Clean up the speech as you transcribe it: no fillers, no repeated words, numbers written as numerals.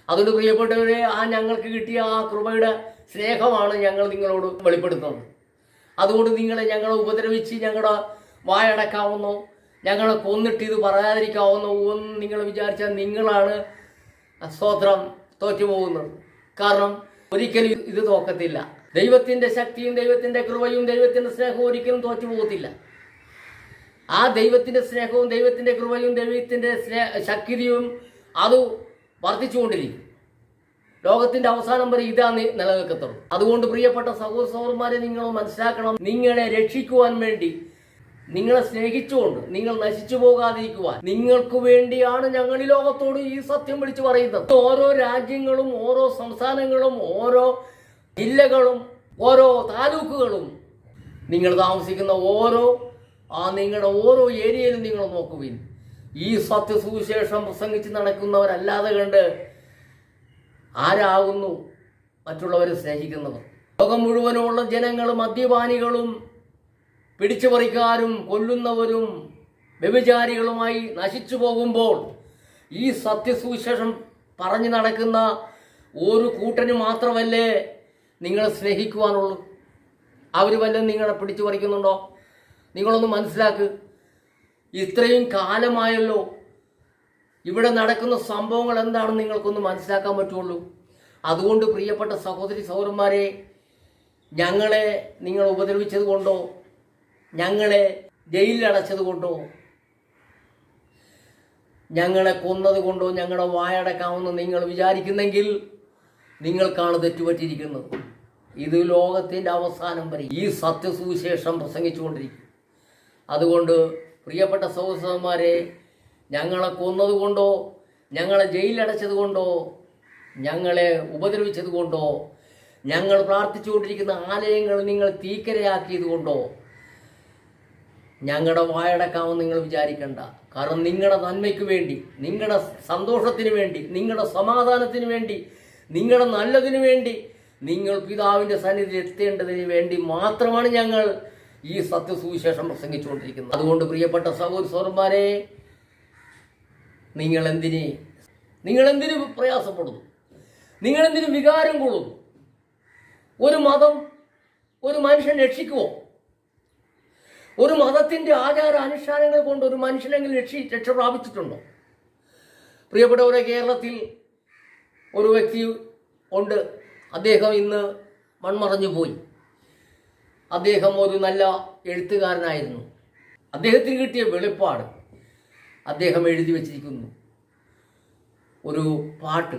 അതുകൊണ്ട് പ്രിയപ്പെട്ടവരെ, ഞങ്ങൾക്ക് കിട്ടിയ ആ കൃപയുടെ സ്നേഹമാണ് ഞങ്ങൾ നിങ്ങളോട് വെളിപ്പെടുത്തുന്നത്. അതുകൊണ്ട് ഞങ്ങളെ ഉപദ്രവിച്ച് ഞങ്ങളുടെ വായടക്കാവുന്നോ, ഞങ്ങളെ കൊന്നിട്ട് ഇത് പറയാതിരിക്കാവുന്നോ എന്ന് നിങ്ങൾ വിചാരിച്ചാൽ നിങ്ങളാണ് സ്തോത്രം തോറ്റുപോകുന്നത്. കാരണം ഒരിക്കലും ഇത് തോക്കത്തില്ല. ദൈവത്തിൻ്റെ ശക്തിയും ദൈവത്തിൻ്റെ കൃപയും ദൈവത്തിൻ്റെ സ്നേഹവും ഒരിക്കലും തോറ്റുപോകത്തില്ല. ആ ദൈവത്തിൻ്റെ സ്നേഹവും ദൈവത്തിൻ്റെ കൃപയും ദൈവത്തിൻ്റെ ശക്തിയും അത് വർദ്ധിച്ചുകൊണ്ടിരിക്കും. ലോകത്തിൻ്റെ അവസാനം വരെ ഇതാ നിലനിൽക്കത്തുള്ളൂ. അതുകൊണ്ട് പ്രിയപ്പെട്ട സഹോദരന്മാരെ, നിങ്ങൾ മനസ്സിലാക്കണം, നിങ്ങളെ രക്ഷിക്കുവാൻ വേണ്ടി, നിങ്ങളെ സ്നേഹിച്ചുകൊണ്ട് നിങ്ങൾ നശിച്ചു പോകാതിരിക്കുവാൻ നിങ്ങൾക്ക് വേണ്ടിയാണ് ഞങ്ങൾ ഈ ലോകത്തോട് ഈ സത്യം വിളിച്ചു പറയുന്നത്. ഓരോ രാജ്യങ്ങളും ഓരോ സംസ്ഥാനങ്ങളും ഓരോ ജില്ലകളും ഓരോ താലൂക്കുകളും നിങ്ങൾ താമസിക്കുന്ന നിങ്ങളുടെ ഓരോ ഏരിയയിലും നിങ്ങൾ നോക്കുവിൻ. ഈ സത്യസുവിശേഷം പ്രസംഗിച്ച് നടക്കുന്നവരല്ലാതെ കണ്ട് ആരാകുന്നു മറ്റുള്ളവരെ സ്നേഹിക്കുന്നവർ? ലോകം മുഴുവനുമുള്ള ജനങ്ങൾ മദ്യപാനികളും പിടിച്ചുപറിക്കാരും കൊല്ലുന്നവരും വ്യഭിചാരികളുമായി നശിച്ചു പോകുമ്പോൾ ഈ സത്യസുവിശേഷം പറഞ്ഞു നടക്കുന്ന ഒരു കൂട്ടന് മാത്രമല്ലേ നിങ്ങളെ സ്നേഹിക്കുവാനുള്ളൂ? അവർ വല്ലതും നിങ്ങളെ പിടിച്ചു പറിക്കുന്നുണ്ടോ? നിങ്ങളൊന്ന് മനസ്സിലാക്ക്. ഇത്രയും കാലമായല്ലോ ഇവിടെ നടക്കുന്ന സംഭവങ്ങൾ എന്താണെന്ന് നിങ്ങൾക്കൊന്ന് മനസ്സിലാക്കാൻ പറ്റുള്ളൂ. അതുകൊണ്ട് പ്രിയപ്പെട്ട സഹോദരി സഹോദരന്മാരെ, ഞങ്ങളെ നിങ്ങൾ ഉപദ്രവിച്ചത് കൊണ്ടോ, ഞങ്ങളെ ജയിലിൽ അടച്ചത് കൊണ്ടോ, ഞങ്ങളെ കൊന്നത് കൊണ്ടോ ഞങ്ങളുടെ വായടക്കാമെന്ന് നിങ്ങൾ വിചാരിക്കുന്നെങ്കിൽ നിങ്ങൾക്കാണ് തെറ്റുപറ്റിയിരിക്കുന്നത്. ഇത് ലോകത്തിൻ്റെ അവസാനം വരെ ഈ സത്യസുവിശേഷം പ്രസംഗിച്ചുകൊണ്ടിരിക്കും. അതുകൊണ്ട് പ്രിയപ്പെട്ട സഹോദരന്മാരെ, ഞങ്ങളെ കൊന്നതുകൊണ്ടോ, ഞങ്ങളെ ജയിലിലടച്ചത് കൊണ്ടോ, ഞങ്ങളെ ഉപദ്രവിച്ചത് കൊണ്ടോ, ഞങ്ങൾ പ്രാർത്ഥിച്ചുകൊണ്ടിരിക്കുന്ന ആലയങ്ങൾ നിങ്ങൾ തീക്കരയാക്കിയത് കൊണ്ടോ ഞങ്ങളുടെ വായടക്കാമെന്ന് നിങ്ങൾ വിചാരിക്കണ്ട. കാരണം നിങ്ങളുടെ നന്മയ്ക്ക് വേണ്ടി, നിങ്ങളുടെ സന്തോഷത്തിന് വേണ്ടി, നിങ്ങളുടെ സമാധാനത്തിന് വേണ്ടി, നിങ്ങളുടെ നല്ലതിനു വേണ്ടി, നിങ്ങൾ പിതാവിൻ്റെ സന്നിധിയിൽ എത്തേണ്ടതിന് വേണ്ടി മാത്രമാണ് ഞങ്ങൾ ഈ സത്യസുവിശേഷം പ്രസംഗിച്ചുകൊണ്ടിരിക്കുന്നത്. അതുകൊണ്ട് പ്രിയപ്പെട്ട സഹോദരന്മാരെ, നിങ്ങളെന്തിന് പ്രയാസപ്പെടുന്നു? നിങ്ങളെന്തിന് വികാരം കൊള്ളുന്നു? ഒരു മതം ഒരു മനുഷ്യൻ രക്ഷിക്കുമോ? ഒരു മതത്തിൻ്റെ ആചാര അനുഷ്ഠാനങ്ങൾ കൊണ്ട് ഒരു മനുഷ്യനെങ്കിലും രക്ഷ പ്രാപിച്ചിട്ടുണ്ടോ? പ്രിയപ്പെട്ടവരെ, കേരളത്തിൽ ഒരു വ്യക്തി ഉണ്ട്. അദ്ദേഹം ഇന്ന് മൺമറഞ്ഞു പോയി. അദ്ദേഹം ഒരു നല്ല എഴുത്തുകാരനായിരുന്നു. അദ്ദേഹത്തിന് കിട്ടിയ വെളിപ്പാട് അദ്ദേഹം എഴുതി വച്ചിരിക്കുന്നു. ഒരു പാട്ട്.